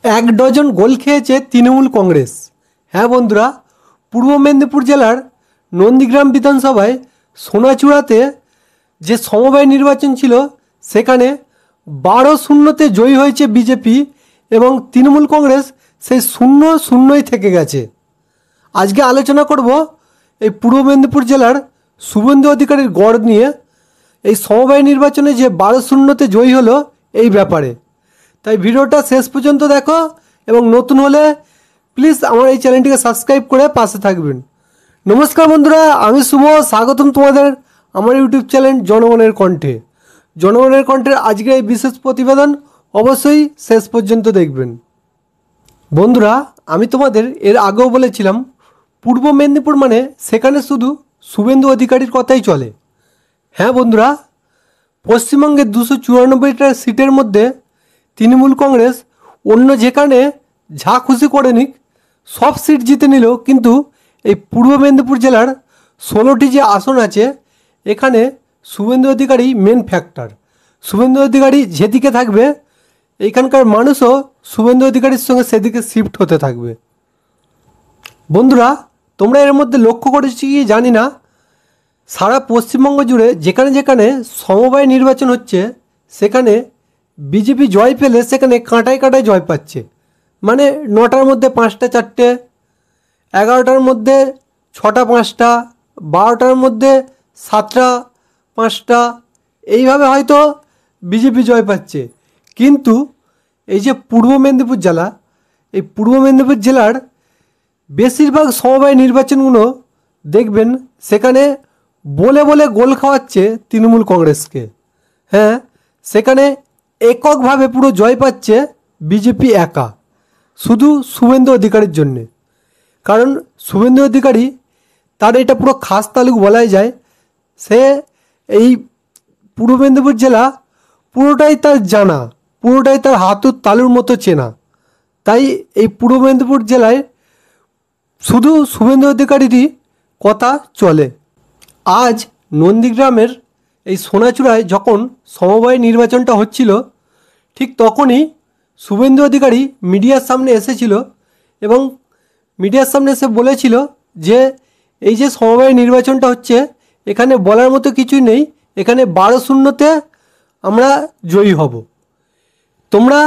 এক dozen goal খেয়েছে তৃণমূল কংগ্রেস। হ্যাঁ বন্ধুরা, পূর্ব মেদিনীপুর জেলার নন্দীগ্রাম বিধানসভায় সোনাচূড়াতে যে সমবায় নির্বাচন ছিল সেখানে 12-0 জয়ী হয়েছে বিজেপি এবং তৃণমূল কংগ্রেস সেই 0-0 থেকে গেছে। আজকে আলোচনা করব এই পূর্ব মেদিনীপুর জেলার শুভেন্দু অধিকারীর গড় নিয়ে, এই সমবায় নির্বাচনে যে 12-0 জয়ী হলো এই ব্যাপারে। তাই ভিডিওটা শেষ পর্যন্ত দেখো এবং নতুন হলে প্লিজ আমার এই চ্যানেলটিকে সাবস্ক্রাইব করে পাশে থাকবেন। নমস্কার বন্ধুরা, আমি শুভ, স্বাগতম তোমাদের আমার ইউটিউব চ্যানেল জনগণের কণ্ঠে। জনগণের কণ্ঠের আজকের এই বিশেষ প্রতিবেদন অবশ্যই শেষ পর্যন্ত দেখবেন। বন্ধুরা, আমি তোমাদের এর আগেও বলেছিলাম পূর্ব মেদিনীপুর মানে সেখানে শুধু শুভেন্দু অধিকারীর কথাই চলে। হ্যাঁ বন্ধুরা, পশ্চিমবঙ্গের 294টা সিটের মধ্যে তৃণমূল কংগ্রেস অন্য যেখানে যা খুশি করে নিক সব সিট জিতে নিল, কিন্তু এই পূর্ব মেদিনীপুর জেলার 16টি যে আসন আছে এখানে শুভেন্দু অধিকারী মেন ফ্যাক্টর। শুভেন্দু অধিকারী যেদিকে থাকবে এইখানকার মানুষও শুভেন্দু অধিকারীর সঙ্গে সেদিকে শিফট হতে থাকবে। বন্ধুরা, তোমরা এর মধ্যে লক্ষ্য করেছি কি জানি না, সারা পশ্চিমবঙ্গ জুড়ে যেখানে যেখানে সমবায় নির্বাচন হচ্ছে সেখানে বিজেপি জয় পেলে সেখানে কাঁটায় কাঁটায় জয় পাচ্ছে। মানে 9টার মধ্যে 5টা 4টে, 11টার মধ্যে 6টা 5টা, 12টার মধ্যে 7টা 5টা, এইভাবে হয়তো বিজেপি জয় পাচ্ছে। কিন্তু এই যে পূর্ব মেদিনীপুর জেলা, এই পূর্ব মেদিনীপুর জেলার বেশিরভাগ সমবায় নির্বাচনগুলো দেখবেন সেখানে বলে বলে গোল খাওয়াচ্ছে তৃণমূল কংগ্রেসকে। হ্যাঁ, সেখানে এককভাবে পুরো জয় পাচ্ছে বিজেপি একা, শুধু শুভেন্দু অধিকারীর জন্যে। কারণ শুভেন্দু অধিকারী তার এটা পুরো খাস তালুক বলাই যায়। সে এই পূর্ব মেদিনীপুর জেলা পুরোটাই তার জানা, পুরোটাই তার হাতুর তালুর মতো চেনা। তাই এই পূর্ব মেদিনীপুর জেলায় শুধু শুভেন্দু অধিকারীরই কথা চলে। আজ নন্দীগ্রামের এই সোনাচূড়ায় যখন সমবায় নির্বাচনটা হচ্ছিল ঠিক তখনই শুভেন্দু অধিকারী মিডিয়ার সামনে এসেছিল এবং মিডিয়ার সামনে এসে বলেছিল যে এই যে সমবায় নির্বাচনটা হচ্ছে এখানে বলার মতো কিছুই নেই, এখানে 12-0 আমরা জয়ী হব, তোমরা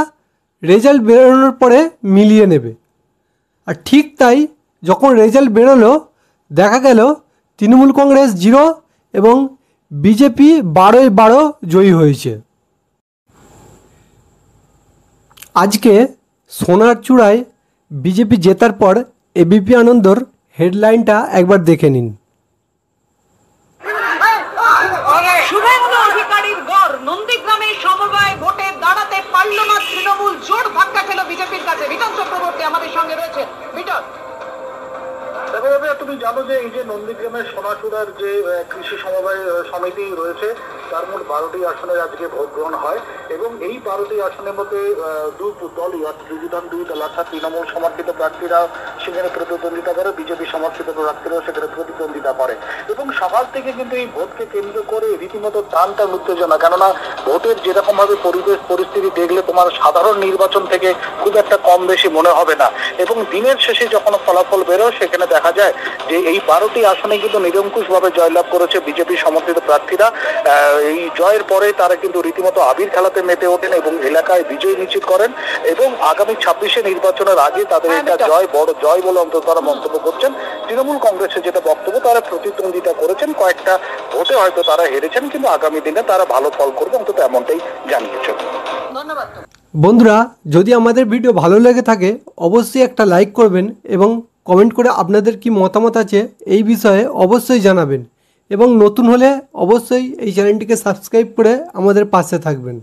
রেজাল্ট বেরোনোর পরে মিলিয়ে নেবে। আর ঠিক তাই, যখন রেজাল্ট বেরোলো দেখা গেল তৃণমূল কংগ্রেস 0 এবং বিজেপি 12-12 জয়ী হয়েছে। আজকে সোনারচূড়ায় বিজেপি জেতার পর এবিপি আনন্দর হেডলাইনটা একবার দেখে নিন। শুভেন্দু অধিকারীর গড়, নন্দীগ্রামে সমবায় ভোটে দাঁড়াতে পারল না তৃণমূল, জোর ধাক্কা খেল বিজেপির কাছে। বিটন চক্রবর্তী আমাদের সঙ্গে রয়েছে। বিটন, তুমি জানো যে এই যে নন্দীগ্রামের সোনাচূড়ার যে কৃষি সমবায় সমিতি রয়েছে তার মোট 12টি আসনের আজকে ভোট গ্রহণ হয় এবং এই 12টি আসনের মধ্যে দুই দলই বিরোধী দুই দল অর্থাৎ তৃণমূল সমর্থিত প্রার্থীরা সেখানে প্রতিদ্বন্দ্বিতা করে, বিজেপি সমর্থিত প্রার্থীরাও সেখানে প্রতিদ্বন্দ্বিতা করে এবং সকাল থেকে কিন্তু এই ভোটকে কেন্দ্র করে রীতিমতো টানটান উত্তেজনা। কেননা ভোটের যেরকম ভাবে পরিবেশ পরিস্থিতি দেখলে তোমার সাধারণ নির্বাচন থেকে খুব একটা কম বেশি মনে হবে না এবং দিনের শেষে যখন ফলাফল বেরোয় সেখানে দেখা যায় যে এই 12টি আসনে কিন্তু নিরঙ্কুশভাবে জয়লাভ করেছে বিজেপি সমর্থিত প্রার্থীরা। এই জয়ের পরে তারা কিন্তু রীতিমতো আবির খেলাতে মেতে ওঠেন এবং এলাকায় বিজয় নিশ্চিত করেন এবং আগামী 26শে নির্বাচনের আগে তাদের এটা জয়, বড় জয় বলে অন্তত তারা মন্তব্য করছেন। তৃণমূল কংগ্রেসের যেটা বক্তব্য, তারা প্রতিদ্বন্দ্বিতা করেছেন, কয়েকটা ভোটে হয়তো তারা হেরেছেন, কিন্তু আগামী দিনে তারা ভালো ফল করবে অন্তত এমনটাই জানিয়েছেন। ধন্যবাদ। বন্ধুরা, যদি আমাদের ভিডিও ভালো লেগে থাকে অবশ্যই একটা লাইক করবেন এবং কমেন্ট করে আপনাদের কি মতামত আছে এই বিষয়ে অবশ্যই জানাবেন এবং নতুন হলে অবশ্যই এই চ্যানেলটিকে সাবস্ক্রাইব করে আমাদের পাশে থাকবেন।